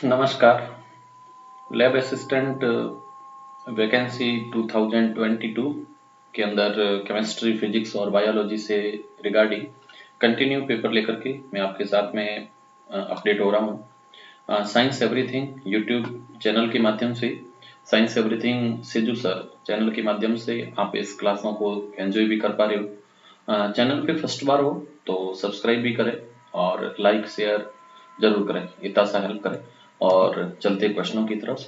नमस्कार। Lab assistant vacancy 2022 के अंदर केमिस्ट्री, फिजिक्स और बायोलॉजी से रिगार्डिंग कंटिन्यू पेपर लेकर के मैं आपके साथ में अपडेट हो रहा हूँ। साइंस एवरीथिंग यूट्यूब चैनल के माध्यम से, साइंस एवरीथिंग सेजू सर चैनल के माध्यम से आप इस क्लासों को एंजॉय भी कर पा रहे हो। चैनल पे फर्स्ट बार हो तो सब्सक्राइब भी करें और लाइक शेयर जरूर करें, इतना सा हेल्प करें। और चलते क्वेश्चनों की तरफ।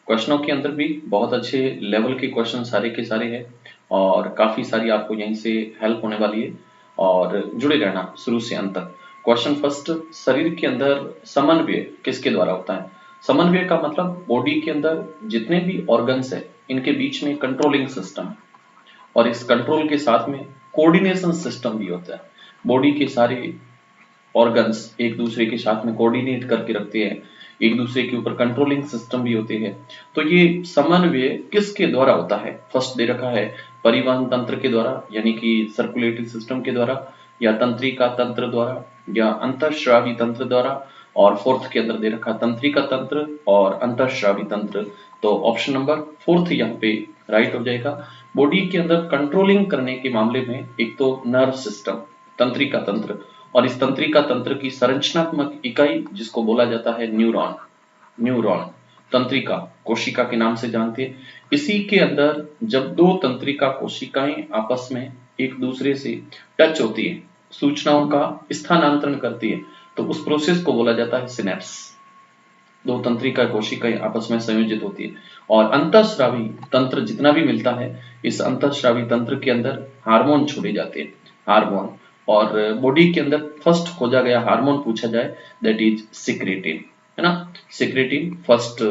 क्वेश्चनों के अंदर भी बहुत अच्छे लेवल के क्वेश्चन सारे के सारे हैं और काफी सारी आपको यहीं से हेल्प होने वाली है और जुड़े रहना शुरू से अंत तक। क्वेश्चन फर्स्ट, शरीर के अंदर समन्वय किसके द्वारा होता है? समन्वय का मतलब बॉडी के अंदर जितने भी ऑर्गन्स है इनके बीच में कंट्रोलिंग सिस्टम है और इस कंट्रोल के साथ में कोऑर्डिनेशन सिस्टम भी होता है। बॉडी के सारे ऑर्गन्स एक दूसरे के साथ में कोऑर्डिनेट करके रखते हैं, एक दूसरे के ऊपर कंट्रोलिंग सिस्टम भी होते हैं। तो ये समन्वय किसके द्वारा होता है? फर्स्ट दे रखा है परिवहन तंत्र के द्वारा, यानी कि सर्कुलेटरी सिस्टम के द्वारा, या तंत्रिका तंत्र द्वारा, या अंतःस्रावी तंत्र द्वारा, और फोर्थ के अंदर दे रखा तंत्रिका तंत्र और अंतःस्रावी तंत्र। तो ऑप्शन नंबर फोर्थ यहाँ पे राइट हो जाएगा। बॉडी के अंदर कंट्रोलिंग करने के मामले में एक तो नर्व सिस्टम, तंत्रिका तंत्र, और इस तंत्रिका तंत्र की संरचनात्मक इकाई जिसको बोला जाता है न्यूरॉन। न्यूरॉन तंत्रिका कोशिका के नाम से जानते हैं। इसी के अंदर जब दो तंत्रिका कोशिकाएं आपस में एक दूसरे से टच होती है, सूचनाओं का स्थानांतरण करती है, तो उस प्रोसेस को बोला जाता है सिनेप्स। दो तंत्रिका कोशिकाएं आपस में संयोजित होती है। और अंतःस्रावी तंत्र जितना भी मिलता है, इस अंतःस्रावी तंत्र के अंदर हार्मोन छोड़े जाते हैं, हार्मोन। और बॉडी के अंदर फर्स्ट खोजा गया हार्मोन पूछा जाए, दैट इज सिक्रेटिन, है ना। सिक्रेटिन फर्स्ट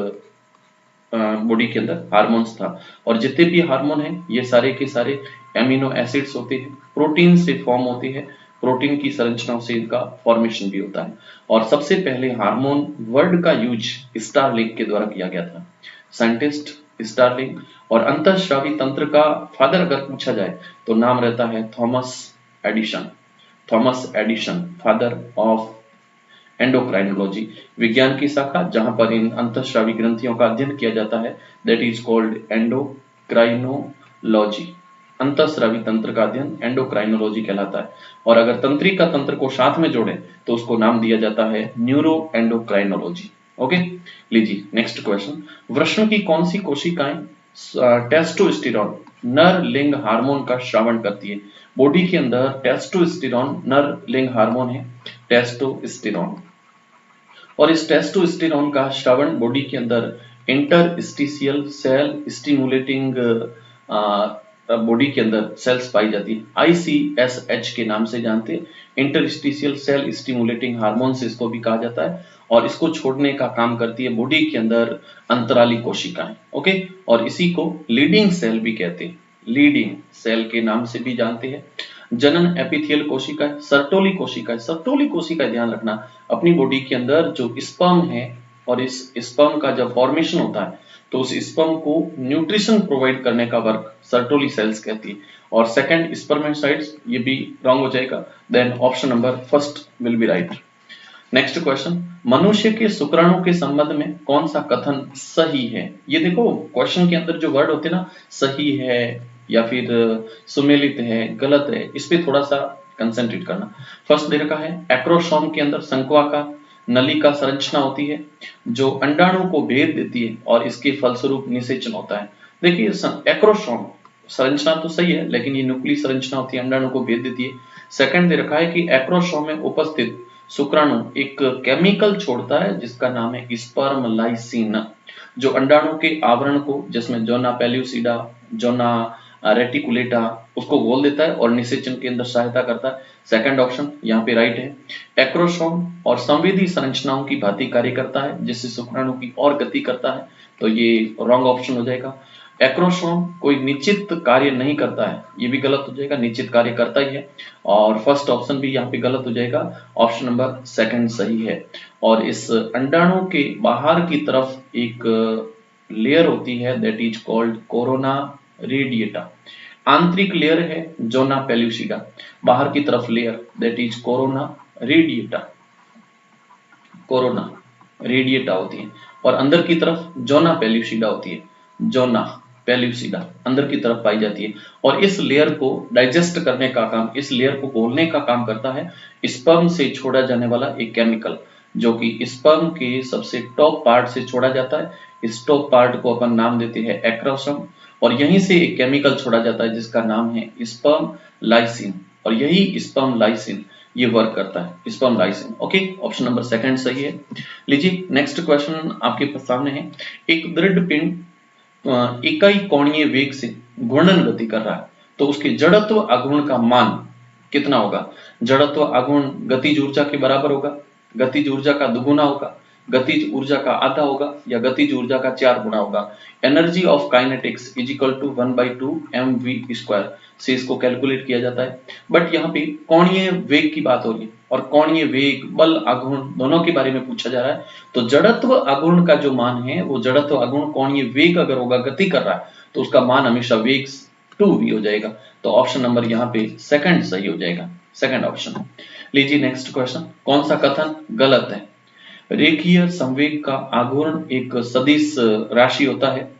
बॉडी के अंदर हार्मोन्स था। और जितने भी हार्मोन हैं ये सारे के सारे एमिनो एसिड्स होते हैं, प्रोटीन से फॉर्म होते हैं, प्रोटीन की संरचनाओं से इनका फॉर्मेशन भी होता है। और सबसे पहले हार्मोन वर्ड का यूज स्टारलिंग के द्वारा किया गया था, साइंटिस्ट स्टारलिंग। और अंतःस्रावी तंत्र का फादर अगर पूछा जाए तो नाम रहता है Thomas Edison. Thomas Edison, father of endocrinology, विज्ञान की शाखा जहां पर इन अंतःस्रावी ग्रंथियों का अध्ययन किया जाता है, दैट इज कॉल्ड एंडोक्राइनोलॉजी। अंतःस्रावी तंत्र का अध्ययन एंडोक्राइनोलॉजी कहलाता है। और अगर तंत्रिका तंत्र को साथ में जोड़ें तो उसको नाम दिया जाता है न्यूरो एंडोक्राइनोलॉजी। ओके, लीजिए नेक्स्ट क्वेश्चन। वृषण की कौन सी कोशिकाएं टेस्टोस्टेरोन नर लिंग हार्मोन का श्रावण करती है? बॉडी के अंदर टेस्टोस्टेरोन नर लिंग हार्मोन है, टेस्टोस्टेरोन। और इस टेस्टोस्टेरोन का श्रवण बॉडी के अंदर इंटरस्टिशियल सेल स्टिमुलेटिंग बॉडी के अंदर सेल्स पाई जाती है, ICSH के नाम से जानते हैं। इंटरस्टिशियल सेल स्टिमुलेटिंग हार्मोन से इसको भी कहा जाता है। और इसको छोड़ने का काम करती है बॉडी के अंदर अंतराली कोशिकाएं। ओके, और इसी को लीडिंग सेल भी कहते हैं, लीडिंग सेल के नाम से भी जानते हैं। जनन एपिथियल कोशिका, सर्टोली कोशिका, सर्टोली कोशिका ध्यान रखना, अपनी बॉडी के अंदर जो स्पर्म है और इस स्पर्म का जब फॉर्मेशन होता है तो उस स्पर्म को न्यूट्रिशन प्रोवाइड करने का वर्क सर्टोली सेल्स कहती है। और सेकंड स्पर्मेटोसाइट्स, ये भी रॉन्ग हो जाएगा, then option number first will be right. Next question, मनुष्य के शुक्राणु के संबंध में कौन सा कथन सही है? ये देखो क्वेश्चन के अंदर जो वर्ड होते हैं ना, सही है या फिर सुमेलित है, गलत है, इस पे थोड़ा सा कंसंट्रेट करना। फर्स्ट दे रखा है एक्रोसोम के अंदर संक्वाका नलिका संरचना होती है जो अंडाणु को भेद देती है और इसके फलस्वरूप निषेचन होता है। देखिए एक्रोसोम संरचना तो सही है, लेकिन ये न्यूक्लियर संरचना होती है, अंडाणु को भेद देती है। सेकंड दे रखा है कि एक्रोसोम में उपस्थित शुक्राणु एक केमिकल छोड़ता है जिसका नाम है स्पर्म लाइसिन, जो अंडाणु के आवरण को, जिसमें जोना पेल्यूसिडा, जोना रेटिकुलेटा, उसको गोल देता है और निषेचन के अंदर सहायता करता है। सेकंड ऑप्शन यहाँ पे राइट है। एक्रोसोम और संवेदी संरचनाओं की भांति कार्य करता है जिससे शुक्राणु की और गति करता है, तो ये रॉन्ग ऑप्शन हो जाएगा। एक्रोसोम कोई निश्चित कार्य नहीं करता है, ये भी गलत हो जाएगा, निश्चित कार्य करता ही है। और फर्स्ट ऑप्शन भी यहाँ पे गलत हो जाएगा, ऑप्शन नंबर सेकंड सही है। और इस अंडाणु के बाहर की तरफ एक लेयर होती है, that is called corona radiata. आंतरिक लेयर है जोना पेल्यूसिडा, बाहर की तरफ layer that is corona radiata, corona radiata होती है, और अंदर की तरफ जोना पेल्यूसिडा होती है, जोना पेल्यूसिडा अंदर की तरफ पाई जाती है। और इस लेयर को डाइजेस्ट करने का काम, इस लेयर को घोलने का काम करता है स्पर्म से छोड़ा जाने वाला एक केमिकल, जो कि स्पर्म के सबसे टॉप पार्ट से छोड़ा जाता है। इस टॉप पार्ट को अपन नाम देते हैं एक्रोसोम, और यहीं से एक केमिकल छोड़ा जाता है जिसका नाम है स्पर्म लाइसिन, और यही स्पर्म लाइसिन ये वर्क करता है, sperm lysine. Okay, option number second सही है। लीजिए नेक्स्ट क्वेश्चन आपके सामने है। एक दृढ़ पिंड इकाई कोणीय वेग से घूर्णन गति कर रहा है, तो उसके जड़त्व आघूर्ण का मान कितना होगा? जड़त्व आघूर्ण गतिज ऊर्जा के बराबर होगा, गतिज ऊर्जा का दुगुना होगा, गतिज ऊर्जा का आधा होगा, या गतिज ऊर्जा का 4 गुना होगा। Energy of kinetics is equal to 1/2 mv² से इसको कैलकुलेट किया जाता है। बट यहाँ पे कोणीय वेग की बात हो रही है, और कोणीय वेग बल आघूर्ण दोनों के बारे में पूछा जा रहा है। तो जड़त्व आघूर्ण का जो मान है वो जड़त्व आघूर्ण कोणीय वेग अगर होगा, गति कर रहा है, तो उसका मान हमेशा वेग 2v हो जाएगा। तो ऑप्शन नंबर यहाँ पे सेकंड सही हो जाएगा, सेकंड ऑप्शन। लीजिए नेक्स्ट क्वेश्चन। कौन सा कथन गलत है? रेखीय संवेग का आघूर्ण एक सदिश राशि होता है,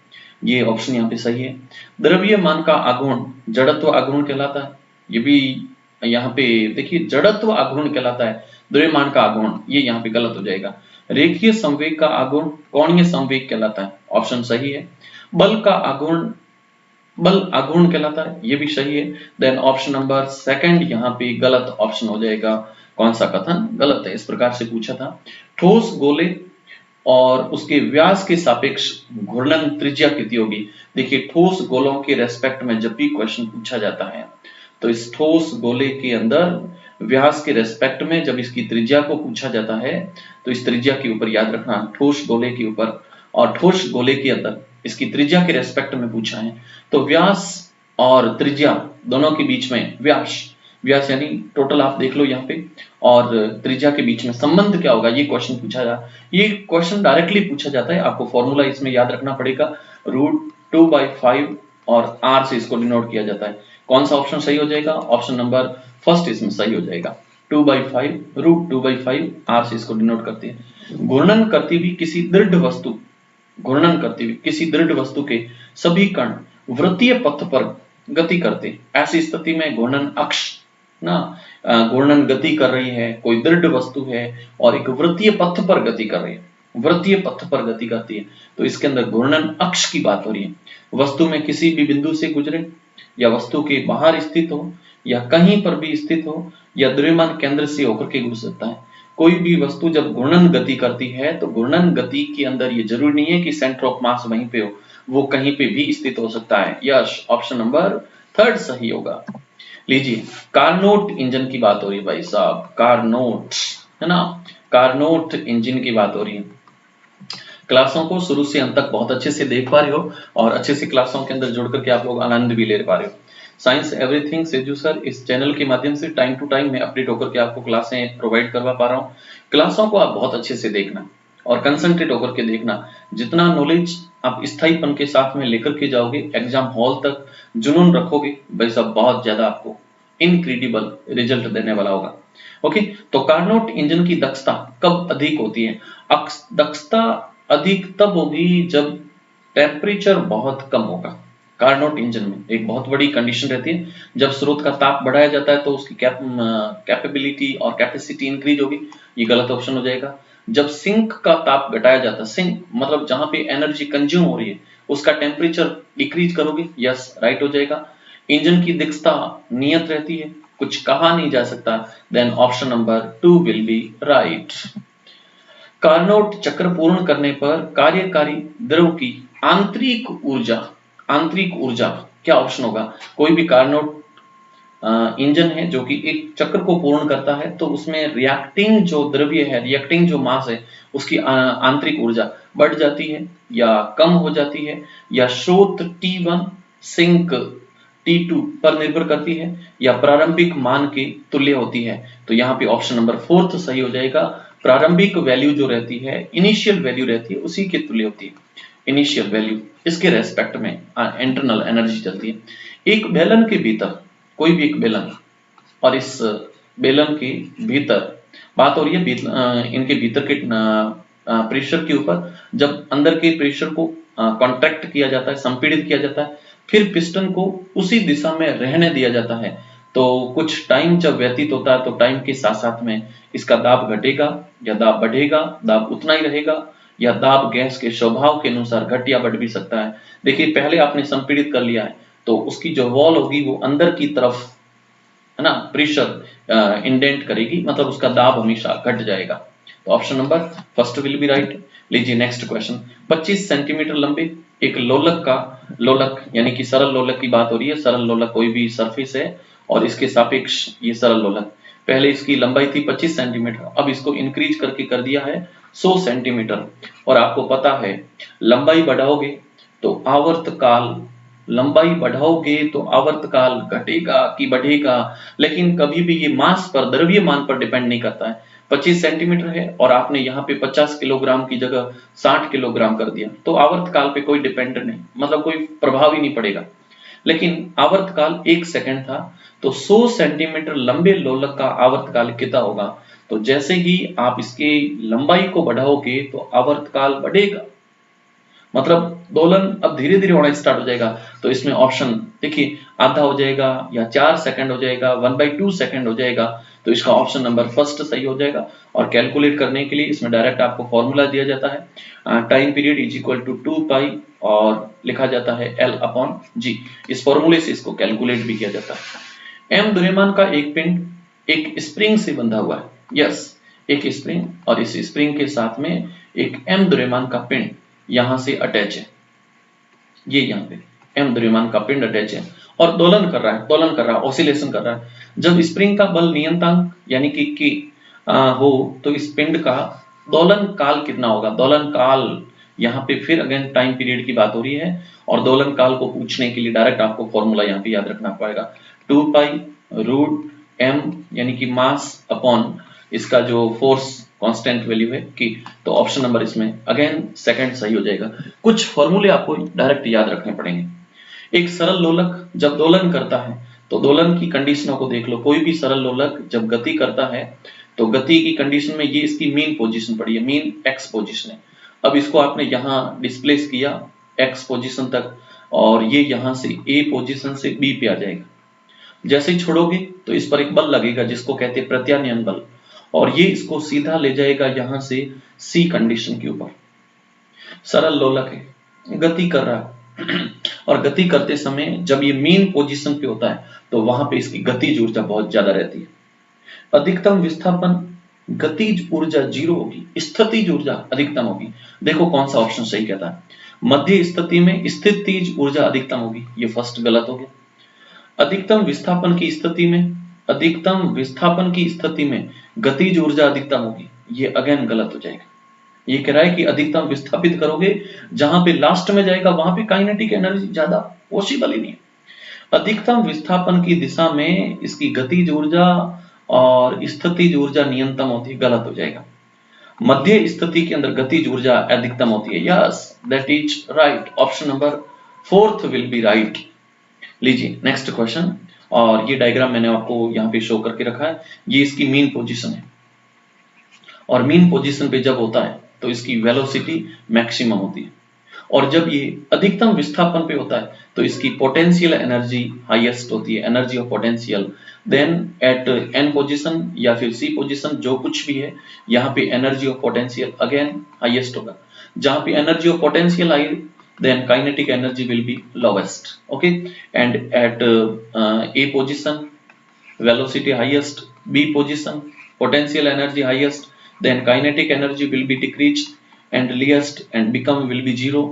ये ऑप्शन यहाँ पे सही है। द्रव्यमान का आघूर्ण जड़त्व आघूर्ण कहलाता है, ये भी यहाँ पे देखिए जड़त्व आघूर्ण कहलाता है, द्रव्यमान का आघूर्ण ये यहाँ पे गलत हो जाएगा। रेखीय संवेग का आघूर्ण कोणीय संवेग कहलाता है, ऑप्शन सही है। बल का आघूर्ण बल आघूर्ण कहलाता है, ये भी सही है। देन ऑप्शन नंबर सेकंड यहाँ पे गलत ऑप्शन हो जाएगा। कौन सा कथन गलत है? इस प्रकार से पूछा था। ठोस गोले और उसके व्यास के सापेक्ष घूर्णन त्रिज्या कितनी होगी? देखिए ठोस गोलों के रेस्पेक्ट में जब भी क्वेश्चन पूछा जाता है, तो इस ठोस गोले के अंदर व्यास के रेस्पेक्ट में जब इसकी त्रिज्या को पूछा जाता है, तो इस त्रिज्या के ऊपर याद रखना, ठोस गोले के ऊपर और ठोस गोले के अंदर इसकी त्रिज्या के रेस्पेक्ट में पूछा है, तो व्यास और त्रिज्या दोनों के बीच में व्यास यानी टोटल आप देख लो यहाँ पे, और त्रिज्या के बीच में संबंध क्या होगा, ये क्वेश्चन पूछा जा, ये क्वेश्चन डायरेक्टली पूछा जाता है। आपको फॉर्मूला इसमें याद रखना पड़ेगा, √2/5 और r से इसको डिनोट किया जाता है। कौन सा ऑप्शन सही हो जाएगा? ऑप्शन नंबर फर्स्ट इसमें सही हो जाएगा। 2/5 √2/5 r से इसको डिनोट करते हैं। घूर्णन करती हुई किसी दृढ़ वस्तु, घूर्णन करती हुई किसी दृढ़ वस्तु के सभी कण वृत्तीय पथ पर गति करते, ऐसी स्थिति में घूर्णन अक्ष ना घूर्णन गति कर रही है, कोई दृढ़ वस्तु है और एक वृत्तीय पथ पर गति कर रही है, वृत्तीय पथ पर गति करती है, तो इसके अंदर घूर्णन अक्ष की बात हो रही है। वस्तु में किसी भी बिंदु से गुजरे, या वस्तु के बाहर स्थित हो, या कहीं पर भी स्थित हो, या द्रव्यमान केंद्र से होकर के गुजर सकता है। कोई भी वस्तु जब घूर्णन गति करती है, तो घूर्णन गति के अंदर ये जरूरी नहीं है कि सेंटर ऑफ मास वहीं पे हो, वो कहीं पे भी स्थित हो सकता है। यस, ऑप्शन नंबर थर्ड सही होगा। लीजिए कार्नोट इंजन की बात हो रही है भाई साहब, कार्नोट है ना, कार्नोट इंजन की बात हो रही है। क्लासों को शुरू से अंत तक बहुत अच्छे से देख पा रहे हो, और अच्छे से क्लासों के अंदर जुड़ करके आप लोग आनंद भी ले पा रहे हो। साइंस एवरीथिंग सेजू सर इस चैनल के माध्यम से टाइम टू टाइम मैं अपडेट होकर के आपको क्लासें प्रोवाइड करवा पा रहा हूँ। क्लासों को आप बहुत अच्छे से देखना और कंसंट्रेट होकर के देखना। जितना नॉलेज आप स्थायीपन के साथ में लेकर के जाओगे, एग्जाम हॉल तक जुनून रखोगे, भाई साहब बहुत ज्यादा आपको इनक्रेडिबल रिजल्ट देने वाला होगा। ओके, तो कार्नोट इंजन की दक्षता कब अधिक होती है? दक्षता अधिक तब होगी जब टेम्परेचर बहुत कम होगा। कार्नोट इंजन में एक बहुत बड़ी कंडीशन रहती है, जब स्रोत का ताप बढ़ाया जाता है तो उसकी कैपेबिलिटी और कैपेसिटी इंक्रीज होगी, ये गलत ऑप्शन हो जाएगा। जब सिंक का ताप घटाया जाता है, सिंक मतलब जहां पे एनर्जी कंज्यूम हो रही है उसका टेम्परेचर डिक्रीज करोगे, यस राइट हो जाएगा। इंजन की दक्षता नियत रहती है, कुछ कहा नहीं जा सकता, then option number 2 will be right. Carnot चक्र पूर्ण करने पर कार्यकारी द्रव की आंतरिक ऊर्जा क्या ऑप्शन होगा? कोई भी कार्नोट इंजन है जो कि एक चक्र को पूर्ण करता है, तो उसमें रिएक्टिंग जो द्रव्य है, रिएक्टिंग जो मास है, उसकी आंतरिक ऊर्जा बढ़ जाती है या कम हो जाती है, या स्रोत T1 सिंक T2 पर निर्भर करती है, या प्रारंभिक मान के तुल्य होती है। तो यहाँ पे ऑप्शन नंबर फोर्थ सही हो जाएगा। प्रारंभिक वैल्यू जो रहती है, इनिशियल वैल्यू रहती है, उसी के तुल्य होती है। इनिशियल वैल्यू इसके रेस्पेक्ट में इंटरनल एनर्जी चलती है। एक बेलन के भीतर, कोई भी एक बेलन, और इस बेलन के भीतर बात हो रही है इनके भीतर के प्रेशर के ऊपर, जब अंदर के प्रेशर को कॉन्ट्रैक्ट किया जाता है, संपीड़ित किया जाता है, फिर पिस्टन को उसी दिशा में रहने दिया जाता है। तो कुछ टाइम जब व्यतीत होता है तो टाइम के साथ साथ में इसका दाब घटेगा या दाब बढ़ेगा, दाब उतना ही रहेगा, या दाब गैस के स्वभाव के अनुसार घट या बढ़ भी सकता है। देखिए पहले आपने संपीड़ित कर लिया है तो उसकी जो वॉल होगी वो अंदर की तरफ, है ना, प्रेशर इंडेंट करेगी, मतलब उसका दाब हमेशा घट जाएगा। तो option number first will be right. लीजिए नेक्स्ट क्वेश्चन। 25 सेंटीमीटर लंबे एक लोलक यानी कि सरल लोलक की बात हो रही है। सरल लोलक कोई भी सरफेस है और इसके सापेक्ष ये सरल लोलक, पहले इसकी लंबाई थी 25 सेंटीमीटर, अब इसको इंक्रीज करके कर दिया है 100 सेंटीमीटर। और आपको पता है लंबाई बढ़ाओगे तो आवर्तकाल, लंबाई बढ़ाओगे तो आवर्तकाल घटेगा कि बढ़ेगा, लेकिन कभी भी ये मास पर, द्रव्यमान पर डिपेंड नहीं करता है। 25 सेंटीमीटर है और आपने यहाँ पे 50 किलोग्राम की जगह 60 किलोग्राम कर दिया तो आवर्तकाल पे कोई डिपेंड नहीं, मतलब कोई प्रभाव ही नहीं पड़ेगा। लेकिन आवर्तकाल 1 सेकंड था तो 100 सेंटीमीटर लंबे लोलक का आवर्तकाल कितना होगा? तो जैसे ही आप इसके लंबाई को बढ़ाओगे तो आवर्तकाल बढ़ेगा, मतलब दोलन अब धीरे धीरे होना स्टार्ट हो जाएगा। तो इसमें ऑप्शन देखिए, आधा हो जाएगा या 4 सेकंड हो जाएगा, 1/2 सेकंड हो जाएगा। तो इसका ऑप्शन नंबर फर्स्ट सही हो जाएगा। और कैलकुलेट करने के लिए इसमें डायरेक्ट आपको फॉर्मूला दिया जाता है, time period is equal to 2 pi और लिखा जाता है L/G। इस फॉर्मूले से इसको कैलकुलेट भी किया जाता है। एम द्रव्यमान का एक पिंड एक स्प्रिंग से बंधा हुआ है। यस, एक स्प्रिंग, और इस स्प्रिंग के साथ में एक एम द्रव्यमान का पिंड यहां से अटैच है, ये यहाँ पे एम द्रव्यमान का पिंड अटैच है और दोलन कर रहा है, ऑसिलेशन कर रहा है। जब स्प्रिंग का बल नियतांक यानी कि हो तो इस पिंड का दोलन काल कितना होगा? दोलन काल, यहाँ पे फिर अगेन टाइम पीरियड की बात हो रही है और दोलन काल को पूछने के लिए डायरेक्ट आपको फॉर्मूला यहाँ पे याद रखना पड़ेगा, 2 पाई√m यानी कि मास अपॉन इसका जो फोर्स कांस्टेंट वैल्यू है कि। तो ऑप्शन नंबर इसमें अगेन सेकंड सही हो जाएगा। कुछ फॉर्मूले आपको डायरेक्ट याद रखने पड़ेंगे। एक सरल लोलक जब दोलन करता है तो दोलन की कंडीशनों को देख लो। कोई भी सरल लोलक जब गति करता है तो गति की कंडीशन में ये इसकी मीन पोजीशन पड़ी है, मीन एक्स पोजीशन है। अब इसको आपने यहाँ डिस्प्लेस किया एक्स पोजीशन तक और ये यहाँ से ए पोजीशन से बी पे आ जाएगा। जैसे ही छोड़ोगे तो इस पर एक बल लगेगा जिसको कहते हैं प्रत्यानयन बल, और ये इसको सीधा ले जाएगा यहां से सी कंडीशन के ऊपर। सरल लोलक है, गति कर रहा है और गति करते समय जब ये मेन पोजीशन पे होता है तो वहां पे इसकी गतिज ऊर्जा बहुत ज्यादा रहती है। अधिकतम विस्थापन गतिज ऊर्जा 0 होगी, स्थितिज ऊर्जा अधिकतम होगी। देखो कौन सा ऑप्शन सही कहता है। मध्य स्थिति में स्थितिज ऊर्जा अधिकतम होगी, ये फर्स्ट गलत हो गया। अधिकतम विस्थापन की स्थिति में गतिज ऊर्जा अधिकतम होगी, ये अगेन गलत हो जाएगा। ये कह रहा है कि अधिकतम विस्थापित करोगे, जहां पे लास्ट में जाएगा वहां पे काइनेटिक एनर्जी ज्यादा पॉसिबल ही नहीं है। अधिकतम विस्थापन की दिशा में इसकी गतिज ऊर्जा और स्थितिज ऊर्जा न्यूनतम होती है, गलत हो जाएगा। मध्य स्थिति के अंदर गतिज ऊर्जा अधिकतम होती है। Yes, that is right, option number fourth will be right. लीजिए नेक्स्ट क्वेश्चन, और ये डायग्राम मैंने आपको यहाँ पे शो करके रखा है। ये इसकी मीन पोजीशन है और मीन पोजीशन पे जब होता है तो इसकी वेलोसिटी मैक्सिमम होती है, और जब ये अधिकतम विस्थापन पे होता है तो इसकी पोटेंशियल एनर्जी हाईएस्ट होती है, energy of potential. Then at an position या फिर सी पोजीशन, जो कुछ भी है, यहाँ पे energy of potential again highest होगा। जहां पे energy of potential high, then kinetic energy will be lowest. Okay, and at A position velocity highest, B position potential energy highest, then kinetic energy will be decreased and least and become will be 0.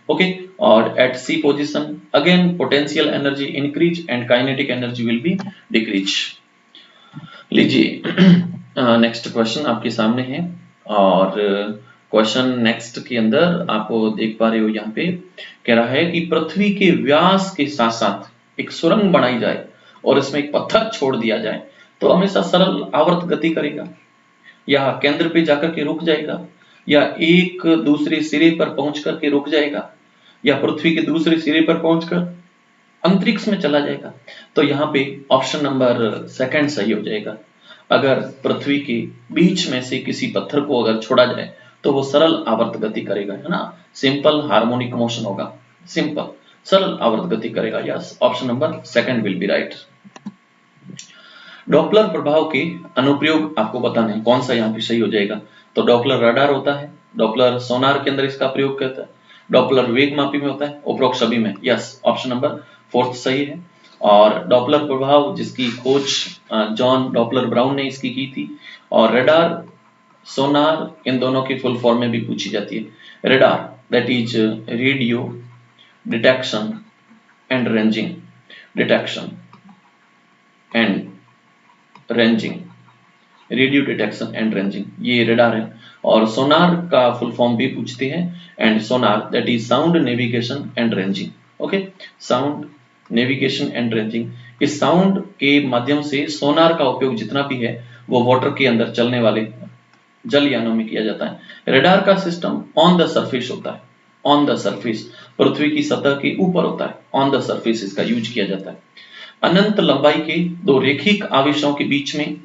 Okay, or at C position again potential energy increase and kinetic energy will be decrease. लीजिए next question आपके सामने है, और question next के अंदर आपको देख पा रहे हो यहाँ पे कह रहा है कि पृथ्वी के व्यास के साथ साथ एक सुरंग बनाई जाए और इसमें एक पत्थर छोड़ दिया जाए तो हमेशा सरल आवर्त गति करेगा, या केंद्र पे जाकर के रुक जाएगा, या एक दूसरे सिरे पर पहुंच करके रुक जाएगा, या पृथ्वी के दूसरे सिरे पर पहुंचकर अंतरिक्ष में चला जाएगा। तो यहाँ पे ऑप्शन नंबर सेकंड सही हो जाएगा। अगर पृथ्वी के बीच में से किसी पत्थर को अगर छोड़ा जाए तो वो सरल आवर्त गति करेगा, है ना, सिंपल हार्मोनिक मोशन होगा, सिंपल सरल आवर्त गति करेगा। Yes, option number second will be right. Doppler प्रभाव के अनुप्रयोग आपको बताने हैं, कौन सा यहाँ पे सही हो जाएगा। तो डॉपलर रडार होता है, डॉपलर सोनार के अंदर इसका प्रयोग करता है, डॉपलर वेग मापी में होता है, उपरोक्त सभी में। यस, ऑप्शन नंबर फोर्थ सही है। और डॉपलर प्रभाव जिसकी खोज जॉन डॉपलर ब्राउन ने इसकी की थी, और रडार सोनार इन दोनों की फुल फॉर्म में भी पूछी जाती है। Radar that is radio detection and ranging, detection and ranging, radio detection and ranging, ये रडार है। और सोनार का फुल फॉर्म भी पूछते हैं, and Sonar that is sound navigation and ranging. Okay, sound navigation and ranging, इस साउंड के माध्यम से सोनार का उपयोग जितना भी है वो वाटर के अंदर चलने वाले जल यानों में किया जाता है। रडार का सिस्टम ऑन द सरफेस होता है, ऑन द सरफेस, पृथ्वी की सतह के ऊपर होता है, ऑन द सरफेस इसका यूज किया जाता है। अनंत लंबाई के दो रेखिक आवेशों के बीच में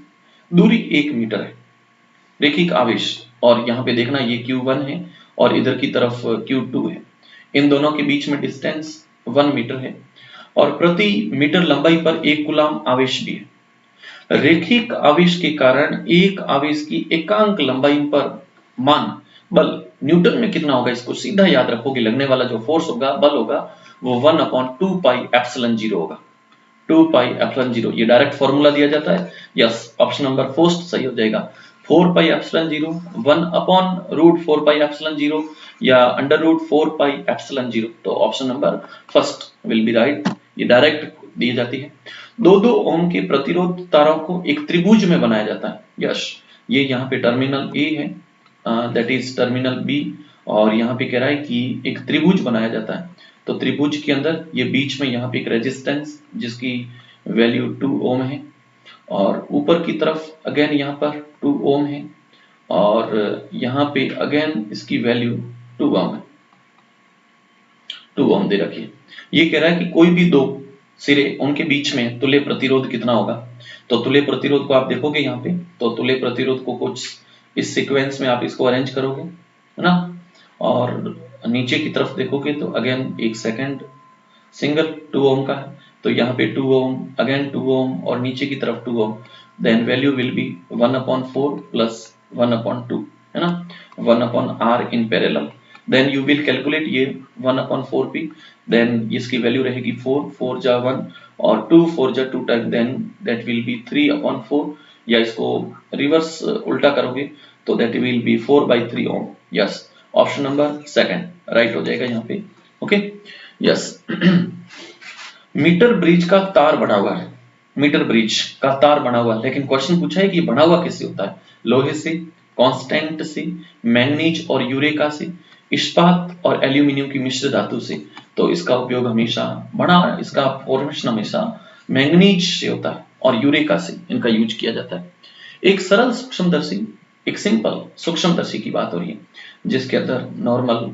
दूरी 1 मीटर है, रेखिक आवेश, और यहाँ पे देखना ये Q1 है और इधर की तरफ Q2 है, इन दोनों के बीच में डिस्टेंस 1 मीटर है, और प्रति मीटर लंबाई पर 1 कूलाम आवेश भी है। रेखिक आवेश के कारण एक आवेश की एकांक लंबाई पर मान बल न्यूटन में कितना होगा, इसको सीधा याद रखोगे, लगने वाला जो फोर्स होगा, बल होगा, वो 1/2 पाई एप्सिलॉन 0 होगा, 2 पाई एप्सिलॉन 0, ये डायरेक्ट फॉर्मूला दिया जाता है। यस, ऑप्शन नंबर फर्स्ट सही हो जाएगा। 4 पाई एप्सिलॉन 0, 1/√4 पाई एप्सिलॉन 0 या √4 पाई एप्सिलॉन 0, तो option number first will be right, ये डायरेक्ट दी जाती है। 2-2 ओम के प्रतिरोध तारों को एक त्रिभुज में बनाया जाता है। यस, ये यहाँ पे टर्मिनल ए है, दैट इज टर्मिनल बी, और यहाँ पे कह रहा है कि एक त्रिभुज बनाया जाता है। तो त्रिभुज के अंदर ये बीच में यहाँ पे एक रेजिस्टेंस जिसकी वैल्यू 2 ओम है, और ऊपर की तरफ अगेन यहाँ पर 2 ओम है, और यहाँ पे अगेन इसकी वैल्यू 2 ओम है, 2 ओम दे रखी है। ये कह रहा है कि कोई भी दो सिरे उनके बीच में तुल्य प्रतिरोध कितना होगा। तो तुल्य प्रतिरोध को आप देखोगे यहाँ पे, तो तुल्य प्रतिरोध को कुछ इस सीक्वेंस में आप इसको अरेंज करोगे, है ना, और नीचे की तरफ देखोगे तो अगेन एक सेकंड सिंगल 2 ओम का है, तो यहाँ पे 2 ओम, अगेन 2 ओम, और नीचे की तरफ 2 ohm, then value will be 1/4 plus 1/2, है ना, 1/r in parallel, then you will calculate ये 1/4 p, देन इसकी वैल्यू रहेगी 4, 4 जा 1 और 2 4 जा 2 time, then that will be 3/4, या इसको रिवर्स उल्टा करोगे तो that will be 4/3 ohm. Yes, option number second right हो जाएगा यहाँ पे। Okay, yes. मीटर ब्रिज का तार बना हुआ है, मीटर ब्रिज का तार बना हुआ है, लेकिन क्वेश्चन पूछा है कि बना हुआ किससे होता है, लोहे से, कांस्टेंट से, मैंगनीज और यूरेका से, इस्पात और एल्यूमिनियम की मिश्र धातु से। तो इसका उपयोग हमेशा बड़ा, इसका फॉर्मेशन हमेशा मैंगनीज से होता है और यूरेका से इनका यूज किया जाता है। एक सरल सूक्ष्मदर्शी, एक सिंपल सूक्ष्मदर्शी की बात हो रही है, जिसके अंदर नॉर्मल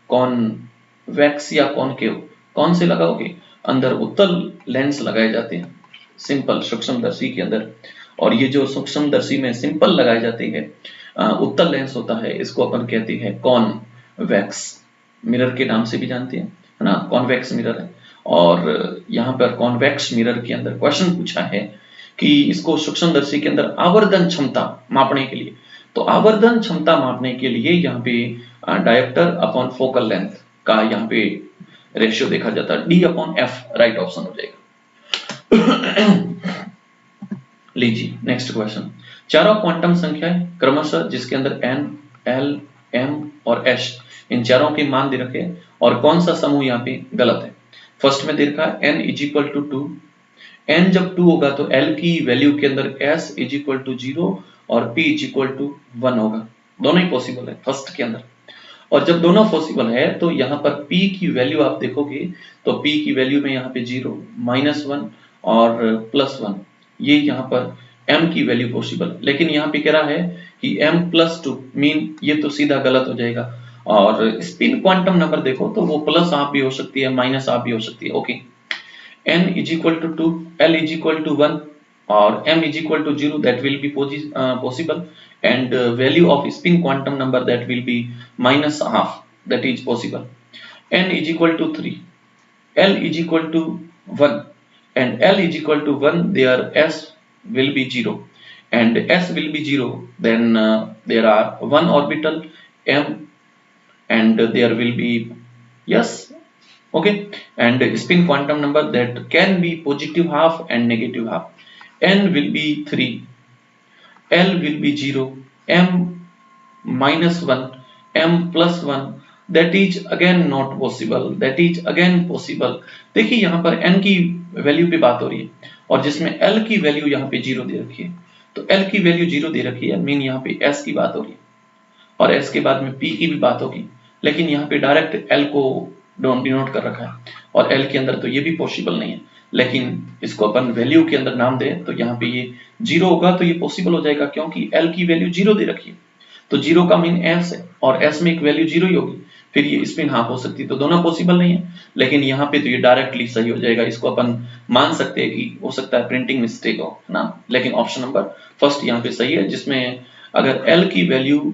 कॉन्वेक्स या कॉनकेव, कौन से लगाओगे, अंदर उत्तल लेंस लगाए जाते हैं सिंपल सूक्ष्मदर्शी के अंदर, और ये जो सूक्ष्मदर्शी में सिंपल लगाए जाते हैं उत्तल लेंस होता है, इसको अपन कहते हैं कॉन्वेक्स मिरर के नाम से भी जानते हैं, है ना, कॉन्वेक्स मिरर है। और यहाँ पर कॉन्वेक्स मिरर के अंदर क्वेश्चन पूछा है कि इसको सूक्ष्मदर्शी के अंदर आवर्धन क्षमता मापने के लिए, तो आवर्धन क्षमता मापने के लिए यहाँ पे डायोप्टर अपॉन फोकल लेंथ का यहाँ पे रेशियो देखा जाता है, D/F राइट ऑप्शन हो जाएगा। लीजिए नेक्स्ट क्वेश्चन, चारों क्वांटम संख्याएं क्रमशः जिसके अंदर n, l, m और s, इन चारों के मान दे रखे हैं, और कौन सा समूह यहाँ पे गलत है। फर्स्ट में दे रखा है n = 2, n जब 2 होगा तो l की वैल्यू के अंदर s = 0 और p = 1 होगा, दोनों ही पॉसिबल है फर्स्ट के अंदर। और जब दोनों पॉसिबल है तो यहाँ पर p की वैल्यू आप देखोगे तो p की वैल्यू में यहाँ पे 0, -1 और +1, ये यहाँ पर m की वैल्यू पॉसिबल, लेकिन यहाँ पे कह रहा है कि m+2 मीन, ये तो सीधा गलत हो जाएगा। और स्पिन क्वांटम नंबर देखो तो वो प्लस आप भी हो सकती है, माइनस आप भी हो सकती है। Okay, n = 2, l = 1 or m is equal to 0, that will be possible, and value of spin quantum number, that will be minus half, that is possible. N is equal to 3, L is equal to 1, and L is equal to 1, there S will be 0, and S will be 0, then there are one orbital M, and there will be yes, okay, and spin quantum number that can be positive half and negative half. N will be 3, L will be 0, M minus 1, M plus 1, that is again not possible, that is again possible. देखिए यहाँ पर n की value पे बात हो रही है, और जिसमें l की वैल्यू यहाँ पे 0 दे रखी है, तो l की वैल्यू 0 दे रखी है, मीन यहाँ पे s की बात हो रही है, और s के बाद में p की भी बात होगी, लेकिन यहाँ पे डायरेक्ट l को डिनोट कर रखा है, और l के अंदर तो ये भी पॉसिबल नहीं है, लेकिन इसको अपन वैल्यू के अंदर नाम दें तो यहाँ पे ये 0 होगा, तो ये पॉसिबल हो जाएगा, क्योंकि l की वैल्यू 0 दे रखी है, तो 0 का मीन s है, और s में एक वैल्यू 0 ही होगी, फिर ये स्पिन हाफ हो सकती है, तो दोनों पॉसिबल नहीं है, लेकिन यहाँ पे तो ये डायरेक्टली सही हो जाएगा, इसको अपन मान सकते हैं कि हो सकता है प्रिंटिंग मिस्टेक हो ना, लेकिन ऑप्शन नंबर फर्स्ट यहाँ पे सही है, जिसमें अगर l की वैल्यू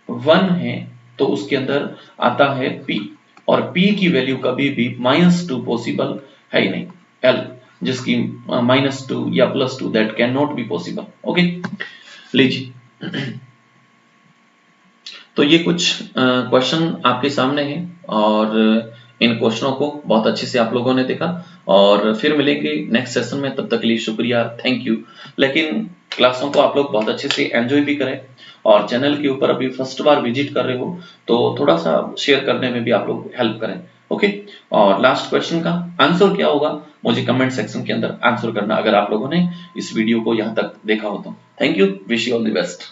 1 है तो उसके अंदर आता है p, और p की वैल्यू कभी भी -2 पॉसिबल है ही नहीं, l जिसकी -2 या +2 that can not be possible. Okay, लीजिए तो ये कुछ क्वेश्चन आपके सामने हैं, और इन क्वेश्चनों को बहुत अच्छे से आप लोगों ने देखा, और फिर मिलेंगे नेक्स्ट सेशन में, तब तक के लिए शुक्रिया, थैंक यू। लेकिन क्लासों को आप लोग बहुत अच्छे से एंजॉय भी करें, और चैनल के ऊपर अभी फर्स्ट बार विजिट कर रहे हो तो थोड़ा सा शेयर करने में भी आप लोग हेल्प करें। ओके, और लास्ट क्वेश्चन का आंसर क्या होगा मुझे कमेंट सेक्शन के अंदर आंसर करना, अगर आप लोगों ने इस वीडियो को यहाँ तक देखा हो तो। Thank you, wish you all the best.